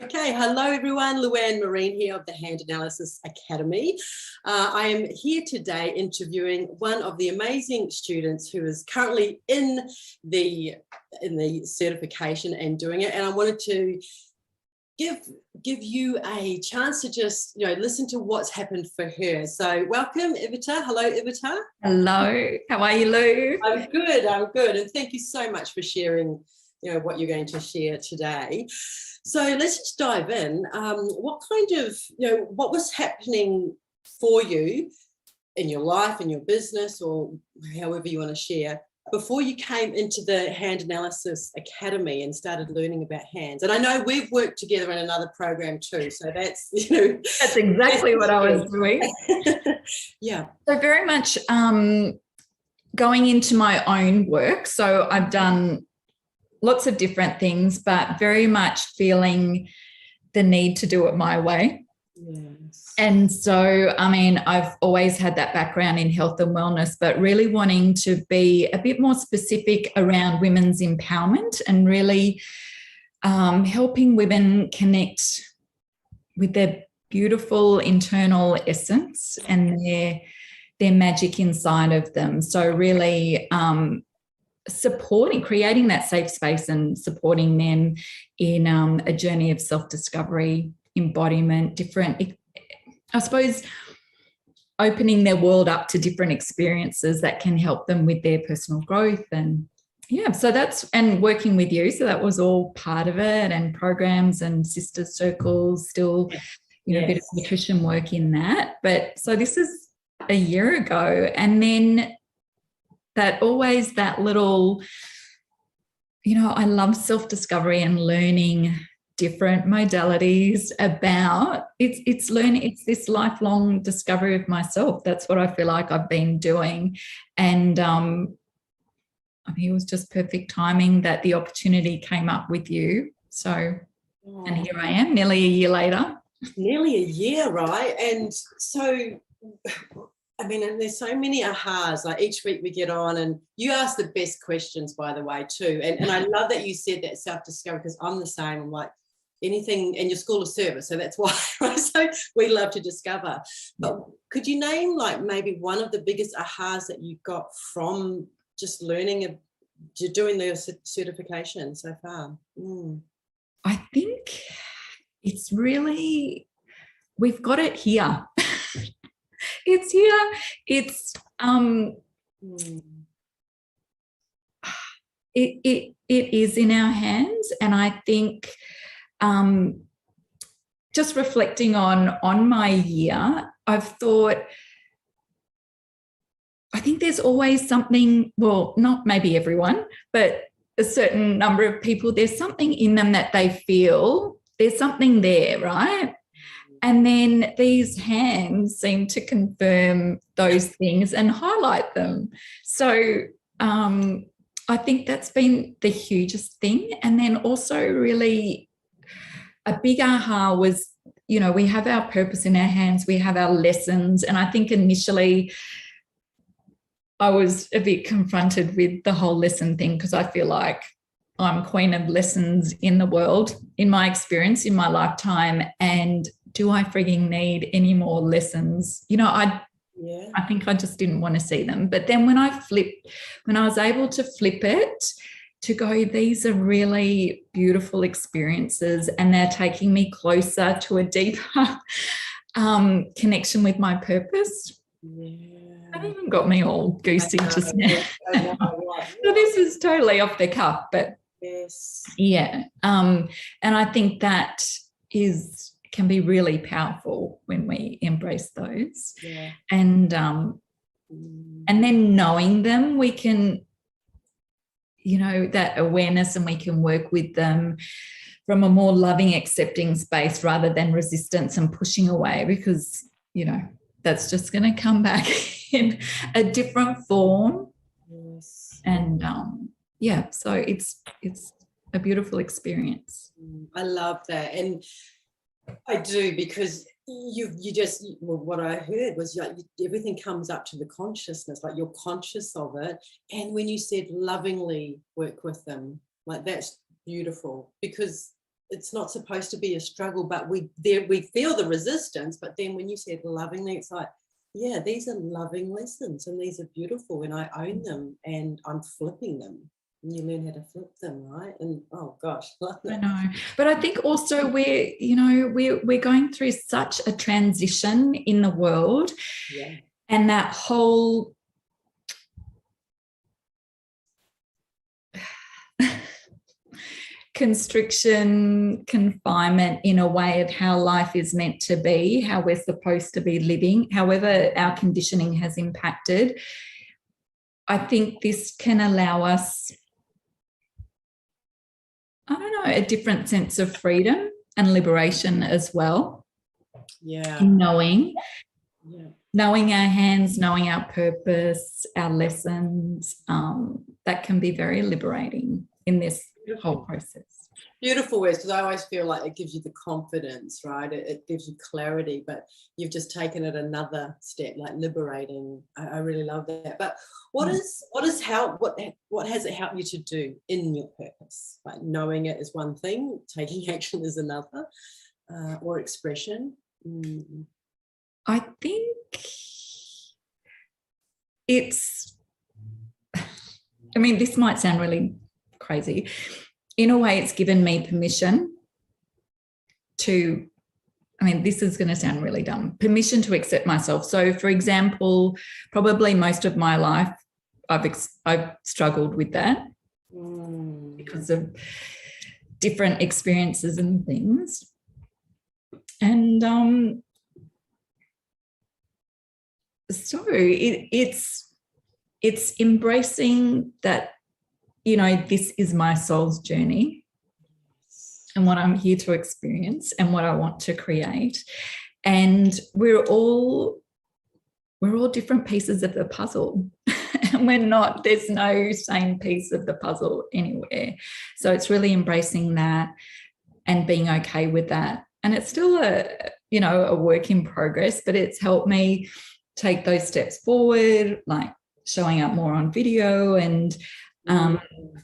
Okay, hello everyone, Luanne Marine here of the Hand Analysis Academy. I am here today interviewing one of the amazing students who is currently in the certification and doing it, and I wanted to give you a chance to just listen to what's happened for her. So welcome, Iveta. Hello, Iveta. Hello, how are you, Lou? I'm good, and thank you so much for sharing what you're going to share today. So let's just dive in. What kind of, what was happening for you in your life, in your business, or however you want to share, before you came into the Hand Analysis Academy and started learning about hands? And I know we've worked together in another program too, so that's, That's exactly what I was doing. Yeah. So very much going into my own work. So I've done lots of different things, but very much feeling the need to do it my way. Yes. And so, I mean, I've always had that background in health and wellness, but really wanting to be a bit more specific around women's empowerment and really helping women connect with their beautiful internal essence and their magic inside of them. So really creating that safe space and supporting them in a journey of self-discovery, embodiment, I suppose, opening their world up to different experiences that can help them with their personal growth. And so and working with you. So that was all part of it, and programs and sister circles, still, a bit of nutrition work in that. But so this is a year ago. And then that little, I love self-discovery and learning different modalities about it's learning. It's this lifelong discovery of myself. That's what I feel like I've been doing. And I mean, it was just perfect timing that the opportunity came up with you. So, and here I am nearly a year later. Nearly a year, right? And so, I mean, and there's so many ahas. Like each week we get on, and you ask the best questions, by the way, too. And I love that you said that self-discovery, because I'm the same. I'm like, anything in your school of service, so that's why, right? So we love to discover. But could you name like maybe one of the biggest ahas that you got from just learning, doing the certification so far? I think it's really, we've got it here. It's here. It's it is in our hands. And I think just reflecting on my year, I've thought, I think there's always something, well, not maybe everyone, but a certain number of people, there's something in them that they feel there's something there, right? And then these hands seem to confirm those things and highlight them. So I think that's been the hugest thing. And then also really a big aha was, we have our purpose in our hands, we have our lessons. And I think initially I was a bit confronted with the whole lesson thing, because I feel like I'm queen of lessons in the world, in my experience, in my lifetime. And do I frigging need any more lessons? I think I just didn't want to see them. But then when I was able to flip it to go, these are really beautiful experiences, and they're taking me closer to a deeper connection with my purpose. That even got me all goosey just now. So this is totally off the cuff, but and I think that can be really powerful when we embrace those. And then knowing them, we can, that awareness, and we can work with them from a more loving, accepting space rather than resistance and pushing away, because that's just going to come back in a different form. And so it's a beautiful experience. I love that. And I do, because what I heard was everything comes up to the consciousness, like you're conscious of it. And when you said lovingly work with them, like that's beautiful, because it's not supposed to be a struggle, but we feel the resistance. But then when you said lovingly, it's like, yeah, these are loving lessons and these are beautiful and I own them and I'm flipping them. And you learn how to flip them, right? And oh gosh, I know. But I think also we're going through such a transition in the world. Yeah. And that whole constriction, confinement in a way of how life is meant to be, how we're supposed to be living, however our conditioning has impacted. I think this can allow us, I don't know, a different sense of freedom and liberation as well. Yeah. In knowing our hands, knowing our purpose, our lessons, that can be very liberating in this whole process. Beautiful words, because I always feel like it gives you the confidence, right? It gives you clarity, but you've just taken it another step, like liberating. I really love that. But what has it helped you to do in your purpose? Like knowing it is one thing, taking action is another, or expression. I think this might sound really crazy. In a way, it's given me permission to, this is going to sound really dumb, permission to accept myself. So, for example, probably most of my life, I've struggled with that because of different experiences and things. And so it's embracing that, this is my soul's journey and what I'm here to experience and what I want to create. And we're all different pieces of the puzzle. And there's no same piece of the puzzle anywhere. So it's really embracing that and being okay with that. And it's still a work in progress, but it's helped me take those steps forward, like showing up more on video and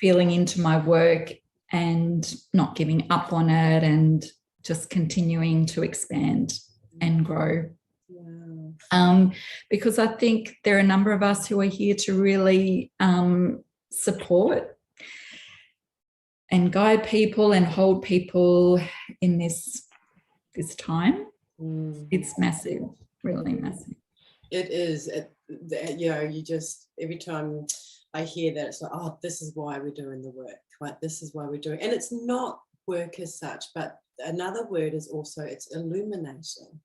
feeling into my work and not giving up on it and just continuing to expand and grow. Because I think there are a number of us who are here to really support and guide people and hold people in this time. It's massive, really massive. It is. You just, every time I hear that, it's like, oh, this is why we're doing the work, right? This is why we're doing, and it's not work as such, but another word is also, it's illumination.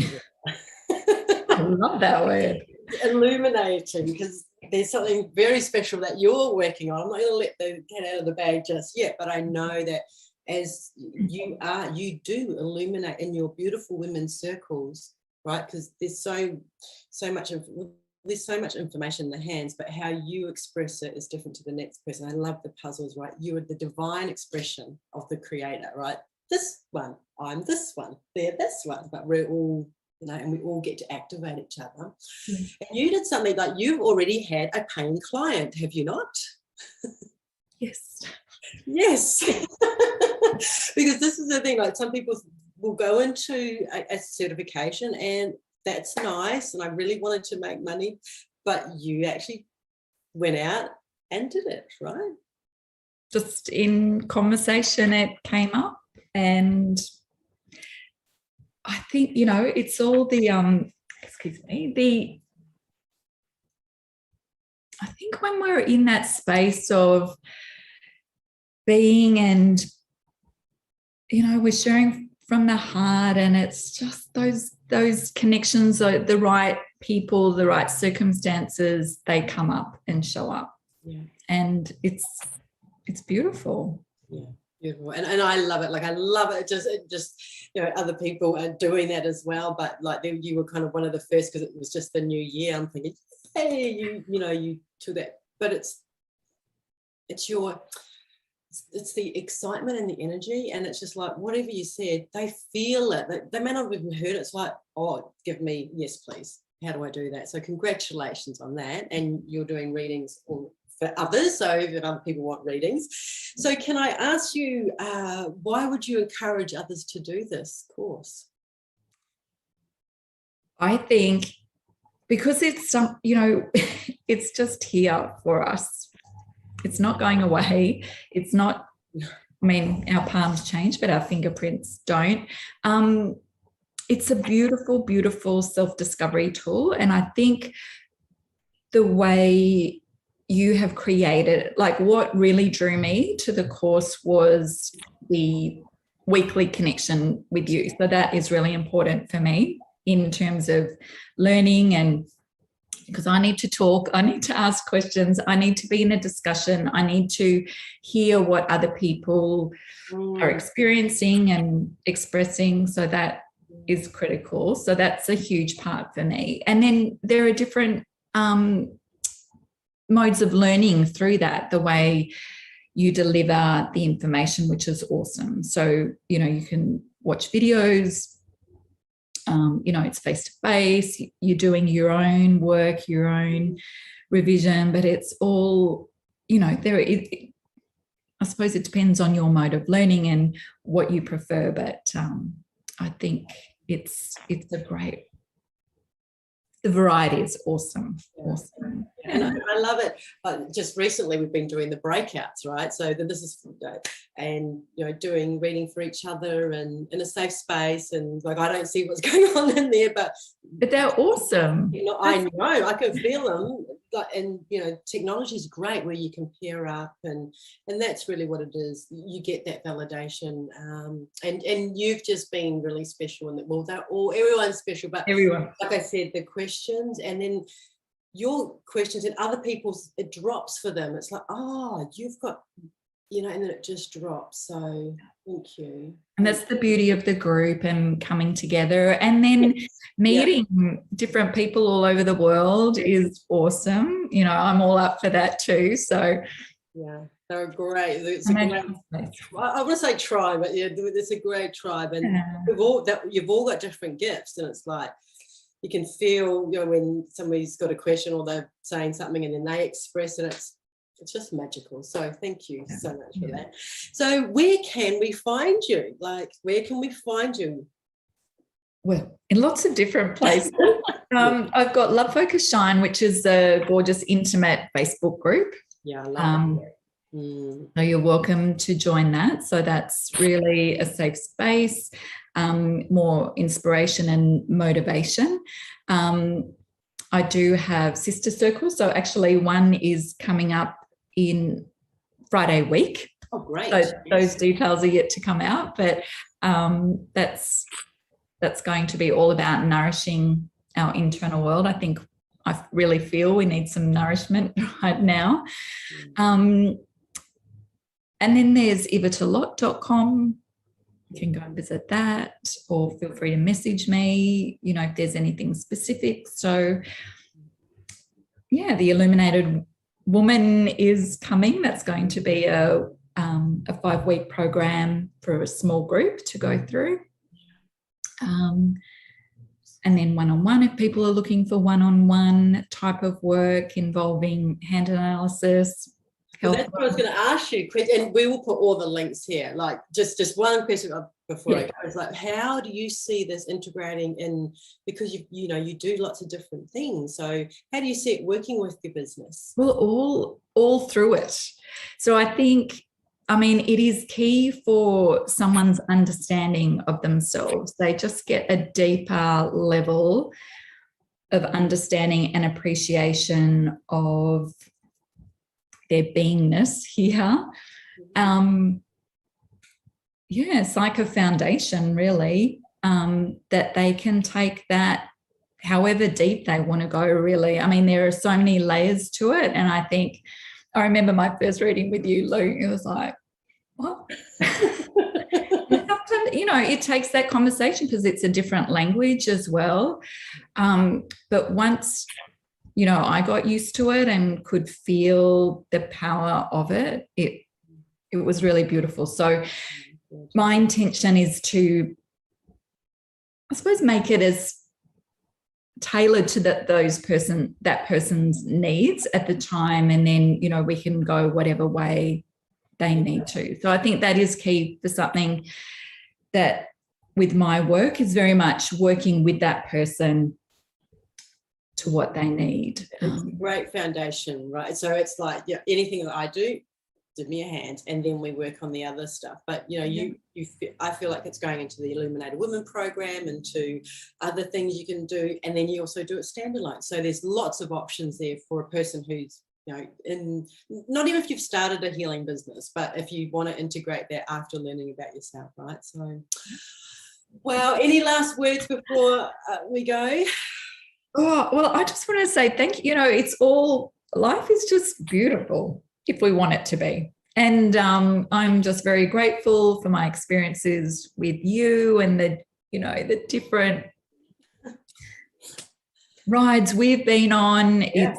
I love that word. Illuminating, because there's something very special that you're working on. I'm not going to let the cat out of the bag just yet, but I know that as you do illuminate in your beautiful women's circles, right? Because there's so much information in the hands, but how you express it is different to the next person. I love the puzzles, right? You are the divine expression of the creator, right? This one, I'm this one, they're this one, but we're all, and we all get to activate each other. And you did something like, you've already had a paying client, have you not? Yes. Because this is the thing, like some people will go into a certification and that's nice, and I really wanted to make money, but you actually went out and did it, right? Just in conversation, it came up, and I think, it's all the, I think when we're in that space of being and, we're sharing from the heart, and it's just those connections, the right people, the right circumstances, they come up and show up. Yeah. And it's beautiful. Yeah, beautiful. And I love it. Like, I love it. Just other people are doing that as well, but like you were kind of one of the first, because it was just the new year. I'm thinking, hey, you to that, but it's the excitement and the energy, and it's just like whatever you said, they feel it. They may not have even heard it. It's like, oh, give me, yes, please. How do I do that? So congratulations on that. And you're doing readings all for others, so if other people want readings. So can I ask you, why would you encourage others to do this course? I think because it's it's just here for us. It's not going away. It's not, I mean, our palms change, but our fingerprints don't. It's a beautiful, beautiful self-discovery tool. And I think the way you have created, like what really drew me to the course was the weekly connection with you. So that is really important for me in terms of learning, and because I need to talk, I need to ask questions, I need to be in a discussion, I need to hear what other people are experiencing and expressing. So that is critical. So that's a huge part for me. And then there are different modes of learning through that, the way you deliver the information, which is awesome. So, you can watch videos, it's face-to-face, you're doing your own work, your own revision, but it's all, I suppose it depends on your mode of learning and what you prefer, but I think it's a great, the variety is awesome. Awesome. And I love it. Just recently we've been doing the breakouts, right? So this is, and doing reading for each other and in a safe space, and like I don't see what's going on in there, but they're awesome. I know I can feel them. And technology is great where you can pair up, and that's really what it is. You get that validation, and you've just been really special in that. Well, everyone's special, but everyone, like I said, the questions, and then your questions and other people's, it drops for them. It's like, oh, you've got, and then it just drops. So thank you. And that's the beauty of the group and coming together, and then meeting different people all over the world is awesome. I'm all up for that too. So yeah, they're great. It's a great, I want to say tribe, but yeah, it's a great tribe, and you've all got different gifts, and it's like you can feel, when somebody's got a question or they're saying something and then they express it, it's just magical. So thank you so much for that. So where can we find you? Like, where can we find you? Well, in lots of different places. I've got Love Focus Shine, which is a gorgeous, intimate Facebook group. Yeah, I love it. So you're welcome to join that. So that's really a safe space, more inspiration and motivation. I do have sister circles. So actually one is coming up in Friday week. Oh, great. So those details are yet to come out, but that's going to be all about nourishing our internal world. I really feel we need some nourishment right now. And then there's ivetalot.com. You can go and visit that, or feel free to message me, if there's anything specific. So yeah, the Illuminated Woman is coming. That's going to be a 5-week program for a small group to go through. And then one-on-one, if people are looking for one-on-one type of work involving hand analysis. Well, that's what I was going to ask you, and we will put all the links here. Like just one question before I go. It's like, how do you see this integrating in? Because you do lots of different things. So how do you see it working with your business? Well, all through it. So I think, it is key for someone's understanding of themselves. They just get a deeper level of understanding and appreciation of their beingness here. It's like a foundation, really, that they can take that however deep they want to go, really. There are so many layers to it. And I think, I remember my first reading with you, Lou, it was like, what? Sometimes, it takes that conversation because it's a different language as well. But once I got used to it and could feel the power of it, it was really beautiful. So my intention is to, I suppose, make it as tailored to that person's needs at the time, and then, you know, we can go whatever way they need to. So I think that is key for something that with my work is very much working with that person to what they need. It's a great foundation, right? So it's like, yeah, anything that I do, give me a hand, and then we work on the other stuff. But you know, I feel like it's going into the Illuminated Women program and to other things you can do, and then you also do it standalone. So there's lots of options there for a person who's, you know, not even if you've started a healing business, but if you want to integrate that after learning about yourself, right? So, well, any last words before we go? Oh, well, I just want to say thank you. You know, life is just beautiful if we want it to be. And I'm just very grateful for my experiences with you and the different rides we've been on. Yeah.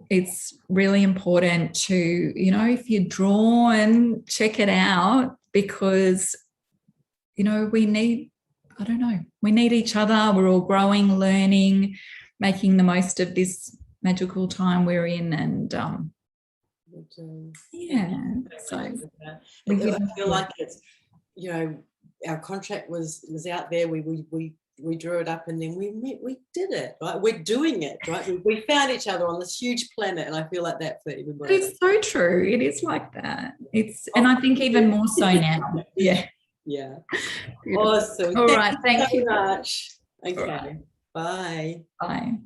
It's really important to, you know, if you're drawn, check it out, because, you know, we need each other. We're all growing, learning, making the most of this magical time we're in. And yeah, so I feel like it's, you know, our contract was out there. We drew it up, and then we did it, right? We're doing it, right? We found each other on this huge planet, and I feel like that for everybody. It's so true. It is like that. And I think even more so now. Yeah. Yeah. Awesome. All right. Thank you so much. Okay. Right. Bye. Bye.